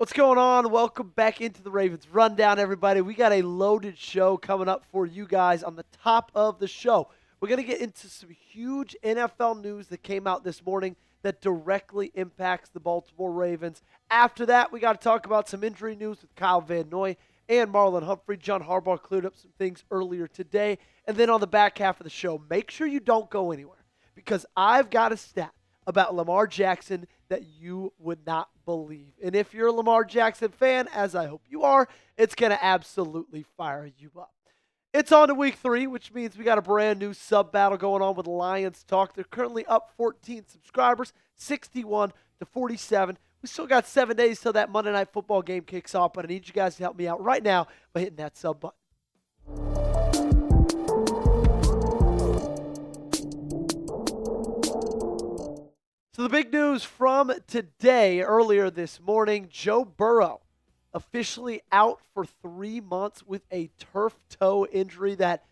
What's going on? Welcome back into the Ravens Rundown, everybody. We got a loaded show coming up for you guys on the top of the show. We're going to get into some huge NFL news that came out this morning that directly impacts the Baltimore Ravens. After that, we got to talk about some injury news with Kyle Van Noy and Marlon Humphrey. John Harbaugh cleared up some things earlier today. And then on the back half of the show, make sure you don't go anywhere because I've got a stat about Lamar Jackson that you would not believe. And if you're a Lamar Jackson fan, as I hope you are, it's going to absolutely fire you up. It's on to week 3, which means we got a brand new sub battle going on with Lions Talk. They're currently up 14 subscribers, 61 to 47. We still got 7 days till that Monday Night Football game kicks off, but I need you guys to help me out right now by hitting that sub button. So the big news from today, earlier this morning, Joe Burrow officially out for 3 months with a turf toe injury that,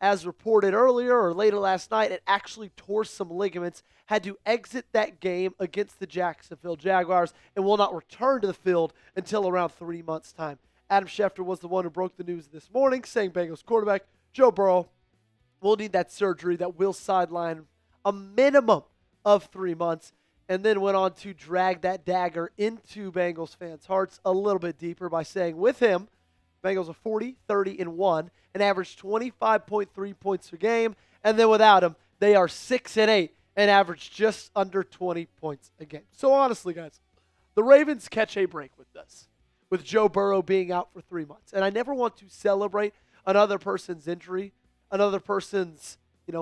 as reported earlier or later last night, it actually tore some ligaments, had to exit that game against the Jacksonville Jaguars, and will not return to the field until around 3 months' time. Adam Schefter was the one who broke the news this morning, saying Bengals quarterback Joe Burrow will need that surgery that will sideline a minimum of 3 months, and then went on to drag that dagger into Bengals fans' hearts a little bit deeper by saying with him, Bengals are 40, 30, and 1, and average 25.3 points per game, and then without him, they are 6 and 8 and average just under 20 points a game. So honestly, guys, the Ravens catch a break with this, with Joe Burrow being out for 3 months. And I never want to celebrate another person's injury, another person's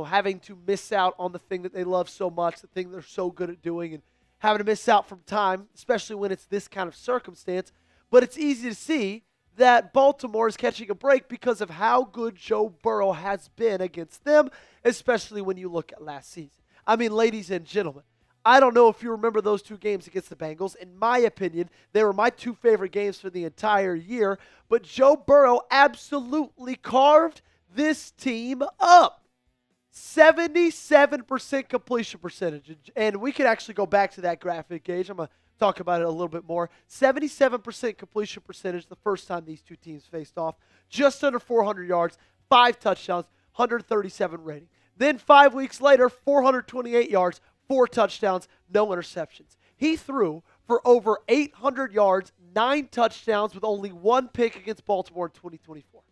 having to miss out on the thing that they love so much, the thing they're so good at doing, and having to miss out from time, especially when it's this kind of circumstance. But it's easy to see that Baltimore is catching a break because of how good Joe Burrow has been against them, especially when you look at last season. I mean, ladies and gentlemen, I don't know if you remember those 2 games against the Bengals. In my opinion, they were my 2 favorite games for the entire year. But Joe Burrow absolutely carved this team up. 77% completion percentage. And we can actually go back to that graphic, Gage. I'm going to talk about it a little bit more. 77% completion percentage the first time these 2 teams faced off. Just under 400 yards, 5 touchdowns, 137 rating. Then 5 weeks later, 428 yards, 4 touchdowns, no interceptions. He threw for over 800 yards, 9 touchdowns with only 1 pick against Baltimore in 2024.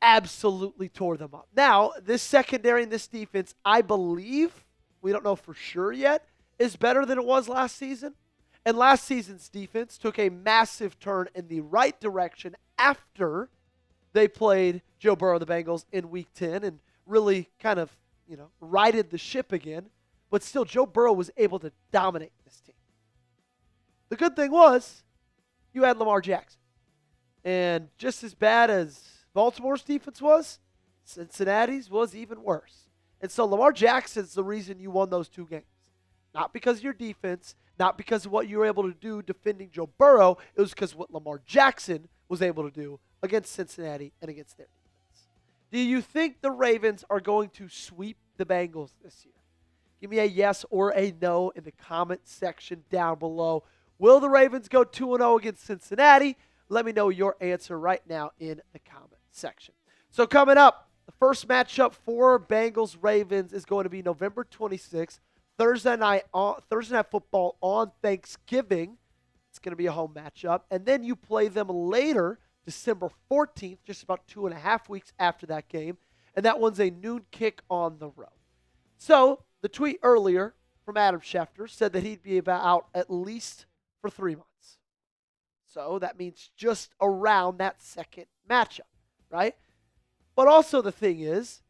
Absolutely tore them up. Now, this secondary and this defense, I believe, we don't know for sure yet, is better than it was last season. And last season's defense took a massive turn in the right direction after they played Joe Burrow, the Bengals, in Week 10 and really kind of, righted the ship again. But still, Joe Burrow was able to dominate this team. The good thing was you had Lamar Jackson. And just as bad as Baltimore's defense was, Cincinnati's was even worse. And so Lamar Jackson's the reason you won those 2 games. Not because of your defense, not because of what you were able to do defending Joe Burrow. It was because of what Lamar Jackson was able to do against Cincinnati and against their defense. Do you think the Ravens are going to sweep the Bengals this year? Give me a yes or a no in the comment section down below. Will the Ravens go 2-0 against Cincinnati? Let me know your answer right now in the comment section. So coming up, the first matchup for Bengals Ravens is going to be November 26th, Thursday night football on Thanksgiving. It's going to be a home matchup. And then you play them later, December 14th, just about 2.5 weeks after that game. And that one's a noon kick on the road. So the tweet earlier from Adam Schefter said that he'd be out at least for 3 months. So that means just around that second matchup, right? But also the thing is,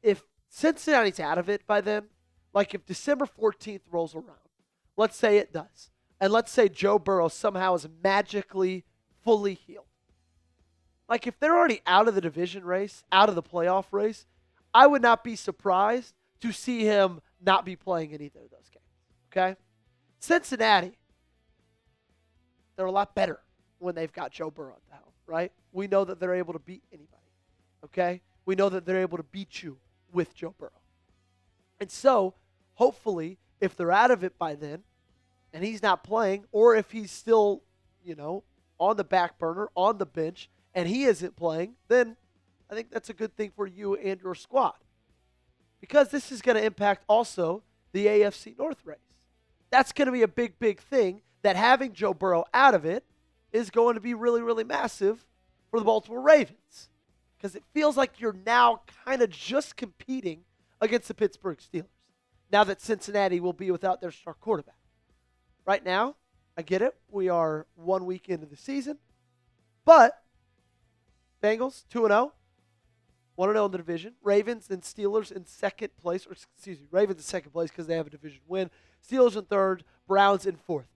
if Cincinnati's out of it by then, like if December 14th rolls around, let's say it does, and let's say Joe Burrow somehow is magically fully healed. Like if they're already out of the division race, out of the playoff race, I would not be surprised to see him not be playing in either of those games, okay? Cincinnati, they're a lot better when they've got Joe Burrow at the helm, right? We know that they're able to beat anybody, okay? We know that they're able to beat you with Joe Burrow. And so, hopefully, if they're out of it by then, and he's not playing, or if he's still, on the back burner, on the bench, and he isn't playing, then I think that's a good thing for you and your squad. Because this is going to impact also the AFC North race. That's going to be a big, big thing, that having Joe Burrow out of it is going to be really, really massive for the Baltimore Ravens. Because it feels like you're now kind of just competing against the Pittsburgh Steelers, now that Cincinnati will be without their star quarterback. Right now, I get it. We are 1 week into the season. But Bengals, 2-0. 1-0 in the division. Ravens and Steelers in second place. Ravens in second place because they have a division win. Steelers in third. Browns in fourth.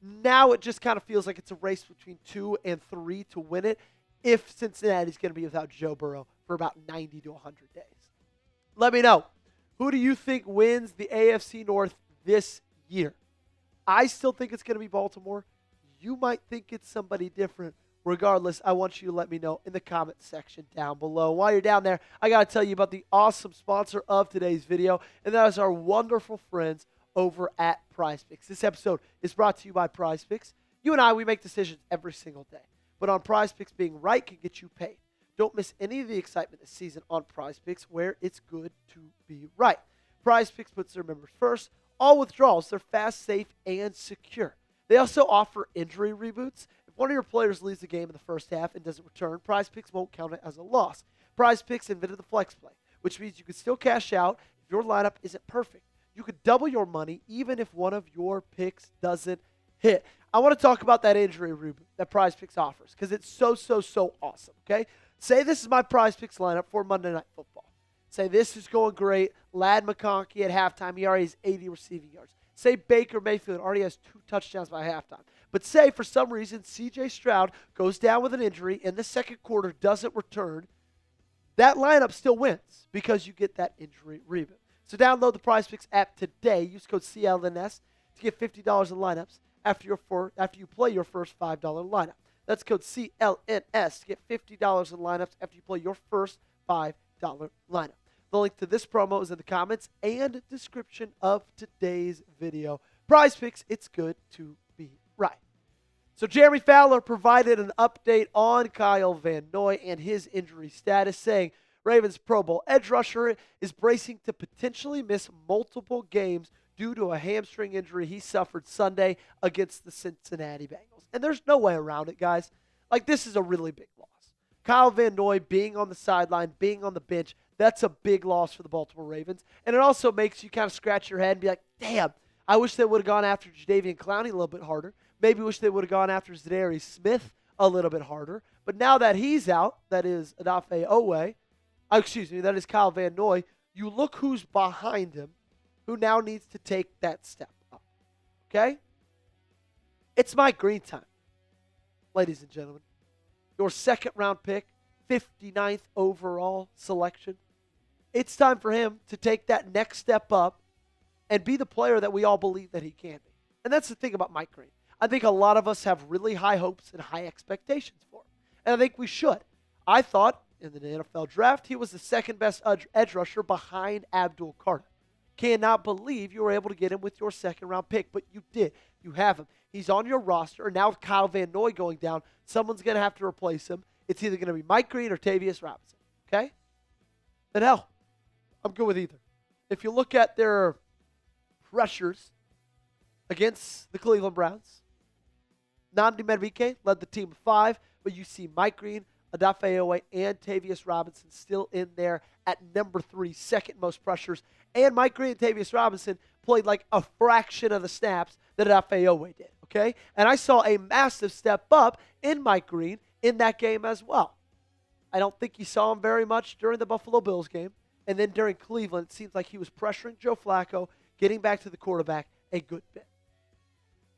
Now it just kind of feels like it's a race between 2 and 3 to win it, if Cincinnati's going to be without Joe Burrow for about 90 to 100 days. Let me know. Who do you think wins the AFC North this year? I still think it's going to be Baltimore. You might think it's somebody different. Regardless, I want you to let me know in the comment section down below. While you're down there, I got to tell you about the awesome sponsor of today's video, and that is our wonderful friends over at PrizePicks. This episode is brought to you by PrizePicks. You and I, we make decisions every single day. But on PrizePicks, being right can get you paid. Don't miss any of the excitement this season on PrizePicks, where it's good to be right. PrizePicks puts their members first. All withdrawals, they're fast, safe, and secure. They also offer injury reboots. If one of your players leaves the game in the first half and doesn't return, PrizePicks won't count it as a loss. PrizePicks invented the flex play, which means you can still cash out if your lineup isn't perfect. You could double your money even if one of your picks doesn't hit. I want to talk about that injury reboot that PrizePicks offers, because it's so awesome, okay? Say this is my PrizePicks lineup for Monday Night Football. Say this is going great. Ladd McConkey at halftime, he already has 80 receiving yards. Say Baker Mayfield already has 2 touchdowns by halftime. But say for some reason C.J. Stroud goes down with an injury in the second quarter, doesn't return. That lineup still wins because you get that injury reboot. So download the PrizePicks app today. Use code CLNS to get $50 in lineups after you play your first $5 lineup. That's code CLNS to get $50 in lineups after you play your first $5 lineup. The link to this promo is in the comments and description of today's video. PrizePicks, it's good to be right. So Jeremy Fowler provided an update on Kyle Van Noy and his injury status, saying Ravens Pro Bowl edge rusher is bracing to potentially miss multiple games due to a hamstring injury he suffered Sunday against the Cincinnati Bengals. And there's no way around it, guys. Like, this is a really big loss. Kyle Van Noy being on the sideline, being on the bench, that's a big loss for the Baltimore Ravens. And it also makes you kind of scratch your head and be like, damn, I wish they would have gone after Jadeveon Clowney a little bit harder. Maybe wish they would have gone after Zadarius Smith a little bit harder. But now that he's out, that is that is Kyle Van Noy, you look who's behind him, who now needs to take that step up. Okay? It's Mike Green time, ladies and gentlemen. Your second-round pick, 59th overall selection. It's time for him to take that next step up and be the player that we all believe that he can be. And that's the thing about Mike Green. I think a lot of us have really high hopes and high expectations for him. And I think we should. I thought in the NFL draft he was the second best edge rusher behind Abdul Carter. Cannot believe you were able to get him with your second-round pick, but you did. You have him. He's on your roster, and now with Kyle Van Noy going down, someone's going to have to replace him. It's either going to be Mike Green or Tavius Robinson, okay? Then hell, I'm good with either. If you look at their pressures against the Cleveland Browns, Nnamdi Madubuike led the team with 5, but you see Mike Green, Odafe and Tavius Robinson still in there at number 3, second most pressures. And Mike Green and Tavius Robinson played like a fraction of the snaps that Odafe did, okay? And I saw a massive step up in Mike Green in that game as well. I don't think you saw him very much during the Buffalo Bills game. And then during Cleveland, it seems like he was pressuring Joe Flacco, getting back to the quarterback a good bit.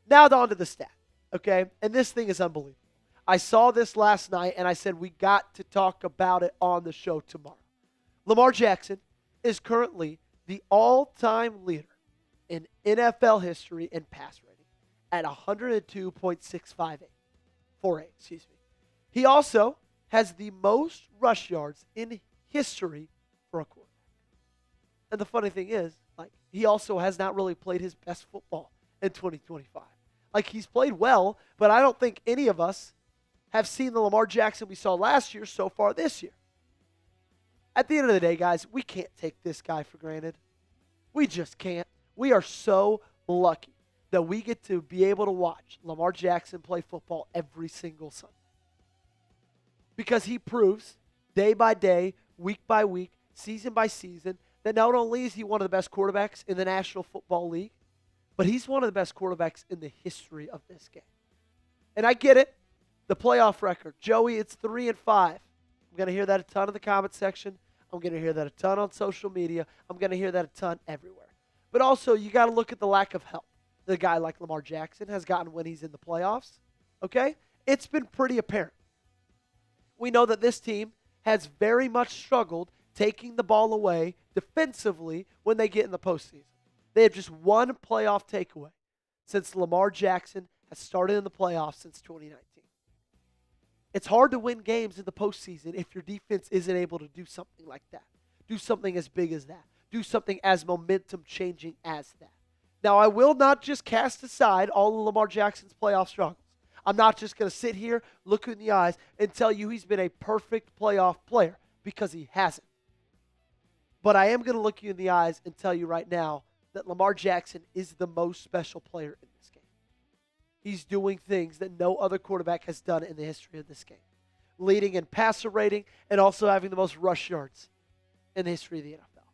Now on to the stat, okay? And this thing is unbelievable. I saw this last night, and I said we got to talk about it on the show tomorrow. Lamar Jackson is currently the all-time leader in NFL history in pass rating at 102.658. He also has the most rush yards in history for a quarterback. And the funny thing is, like, he also has not really played his best football in 2025. Like, he's played well, but I don't think any of us have seen the Lamar Jackson we saw last year so far this year. At the end of the day, guys, we can't take this guy for granted. We just can't. We are so lucky that we get to be able to watch Lamar Jackson play football every single Sunday. Because he proves day by day, week by week, season by season, that not only is he one of the best quarterbacks in the National Football League, but he's one of the best quarterbacks in the history of this game. And I get it. The playoff record. Joey, it's 3-5. I'm going to hear that a ton in the comment section. I'm going to hear that a ton on social media. I'm going to hear that a ton everywhere. But also, you got to look at the lack of help the guy like Lamar Jackson has gotten when he's in the playoffs. Okay? It's been pretty apparent. We know that this team has very much struggled taking the ball away defensively when they get in the postseason. They have just one playoff takeaway since Lamar Jackson has started in the playoffs since 2019. It's hard to win games in the postseason if your defense isn't able to do something like that. Do something as big as that. Do something as momentum-changing as that. Now, I will not just cast aside all of Lamar Jackson's playoff struggles. I'm not just going to sit here, look you in the eyes, and tell you he's been a perfect playoff player, because he hasn't. But I am going to look you in the eyes and tell you right now that Lamar Jackson is the most special player in this game. He's doing things that no other quarterback has done in the history of this game. Leading in passer rating and also having the most rush yards in the history of the NFL.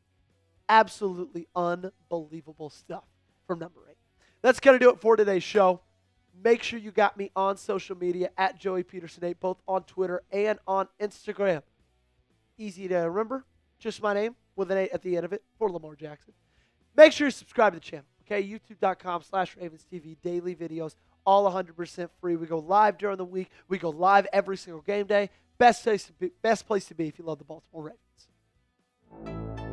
Absolutely unbelievable stuff from number 8. That's going to do it for today's show. Make sure you got me on social media at Joey Petersen 8, both on Twitter and on Instagram. Easy to remember. Just my name with an 8 at the end of it for Lamar Jackson. Make sure you subscribe to the channel. Okay, youtube.com/RavensTV. Daily videos, all 100% free. We go live during the week. We go live every single game day. Best place to be if you love the Baltimore Ravens.